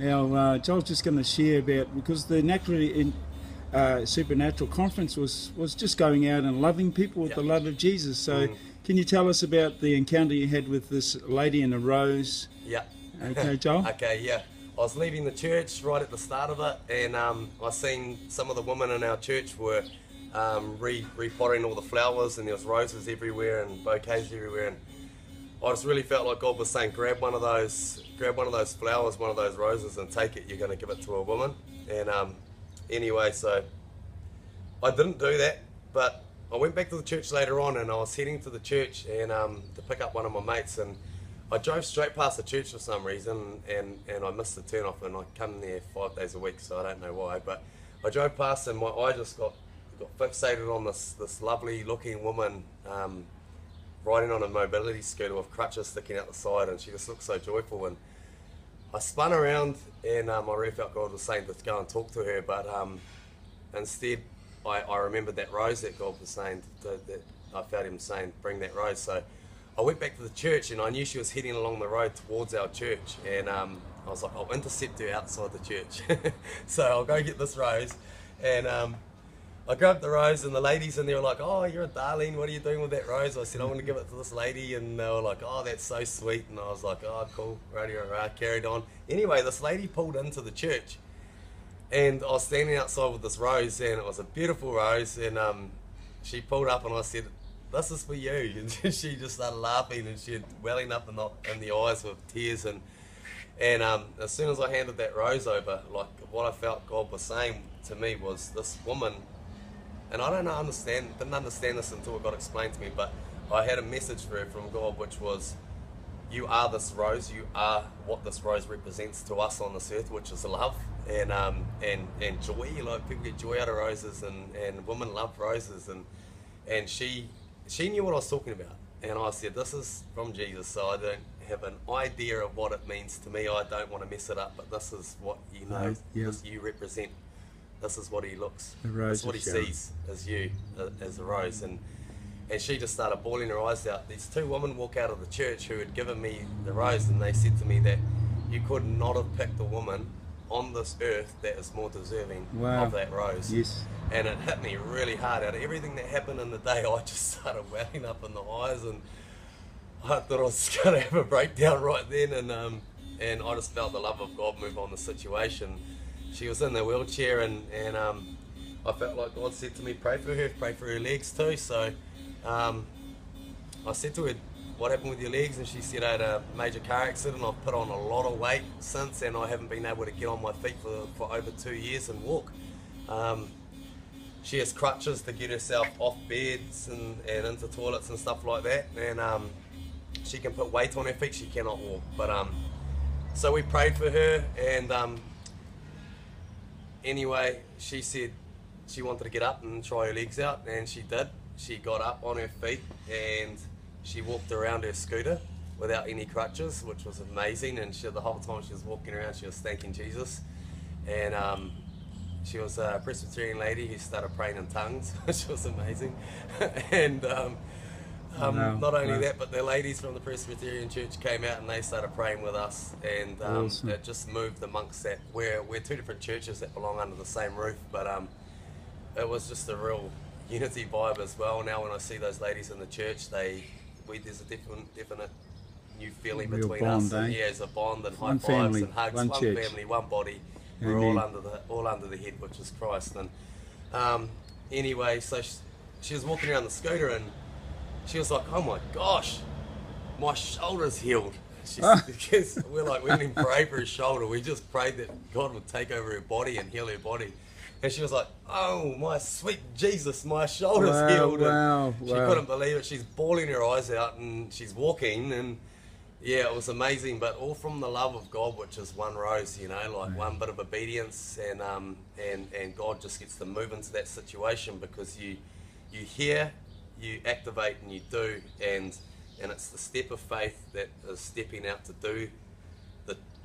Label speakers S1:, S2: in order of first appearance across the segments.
S1: Now, Joel's just going to share about, because the Supernatural Conference was just going out and loving people with the love of Jesus. So can you tell us about the encounter you had with this lady in a rose?
S2: Yeah.
S1: Okay, Joel?
S2: Okay, yeah. I was leaving the church right at the start of it, and I seen some of the women in our church were repotting all the flowers, and there was roses everywhere and bouquets everywhere, and I just really felt like God was saying, grab one of those flowers, one of those roses, and take it. You're going to give it to a woman. And anyway, so I didn't do that, but I went back to the church later on, and I was heading to the church and to pick up one of my mates, and I drove straight past the church for some reason, and I missed the turn off, and I come there 5 days a week, so I don't know why, but I drove past and my eye just got fixated on this lovely looking woman riding on a mobility scooter with crutches sticking out the side, and she just looked so joyful. And I spun around, and I really felt God was saying to go and talk to her, but instead I remembered that rose that God was saying, that I felt him saying, bring that rose. So I went back to the church, and I knew she was heading along the road towards our church, and I was like, I'll intercept her outside the church. So I'll go get this rose, and I grabbed the rose, and the ladies in there were like, oh, you're a darling, what are you doing with that rose? I said, I want to give it to this lady, and they were like, oh, that's so sweet. And I was like, oh, cool, radio, carried on. Anyway, this lady pulled into the church, and I was standing outside with this rose, and it was a beautiful rose, and she pulled up, and I said, this is for you. And she just started laughing, and she had welling up in the eyes with tears, and as soon as I handed that rose over, like, what I felt God was saying to me was, this woman, and I didn't understand this until it got explained to me, but I had a message for her from God, which was, you are this rose, you are what this rose represents to us on this earth, which is love and joy. Like, people get joy out of roses, and women love roses, and she knew what I was talking about, and I said, this is from Jesus, so I don't have an idea of what it means to me. I don't want to mess it up, but this is what you know, this you represent. This is what he looks. This is what he sees as you, as a rose. And she just started bawling her eyes out. These two women walk out of the church who had given me the rose, and they said to me that you could not have picked a woman on this earth that is more deserving of that rose.
S1: Yes.
S2: And it hit me really hard. Out of everything that happened in the day, I just started welling up in the eyes, and I thought I was going to have a breakdown right then, and I just felt the love of God move on the situation. She was in the wheelchair, and I felt like God said to me, pray for her legs too. So I said to her, what happened with your legs? And she said, I had a major car accident. I've put on a lot of weight since, and I haven't been able to get on my feet for over 2 years and walk. She has crutches to get herself off beds and into toilets and stuff like that, and she can put weight on her feet, she cannot walk. But so we prayed for her, and anyway, she said she wanted to get up and try her legs out, and she did. She got up on her feet, and she walked around her scooter without any crutches, which was amazing. And the whole time she was walking around, she was thanking Jesus. And she was a Presbyterian lady who started praying in tongues, which was amazing. And not only that, but the ladies from the Presbyterian church came out and they started praying with us, and
S1: awesome.
S2: It just moved amongst that. We're two different churches that belong under the same roof, but it was just a real unity vibe as well. Now when I see those ladies in the church, there's a definite new feeling
S1: real
S2: between
S1: bond,
S2: us, and
S1: eh?
S2: there's a bond and high
S1: One
S2: fives
S1: family,
S2: and hugs,
S1: one church.
S2: family, one body.
S1: Amen.
S2: We're all under the head, which is Christ. And anyway, so she was walking around the scooter, and she was like, oh my gosh, my shoulder's healed. Because we didn't even pray for her shoulder. We just prayed that God would take over her body and heal her body. And she was like, oh, my sweet Jesus, my shoulder's healed.
S1: Wow,
S2: she couldn't believe it. She's bawling her eyes out, and she's walking, and yeah, it was amazing. But all from the love of God, which is one rose, one bit of obedience, and God just gets to move into that situation, because you hear, you activate, and you do, and it's the step of faith that is stepping out to do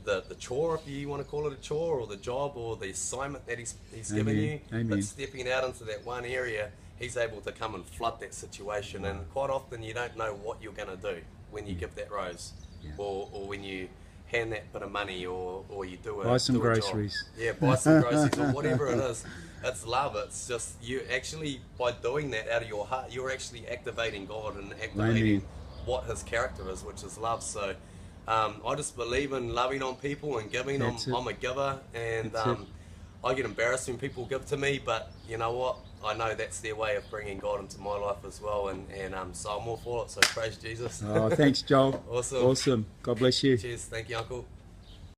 S2: the chore, if you want to call it a chore, or the job, or the assignment that he's given you.
S1: Amen.
S2: But stepping out into that one area, he's able to come and flood that situation. And quite often you don't know what you're going to do when you give that rose, or when you hand that bit of money, or you do
S1: Buy some
S2: do a job.
S1: groceries.
S2: Yeah, buy some groceries or whatever it is. It's love. It's just you actually, by doing that out of your heart, you're actually activating God and activating what His character is, which is love. So I just believe in loving on people and giving. I'm a giver, and I get embarrassed when people give to me, but you know what? I know that's their way of bringing God into my life as well, and so I'm all for it. So praise Jesus.
S1: Oh, thanks, Joel.
S2: Awesome.
S1: Awesome. God bless you.
S2: Cheers. Thank you, Uncle.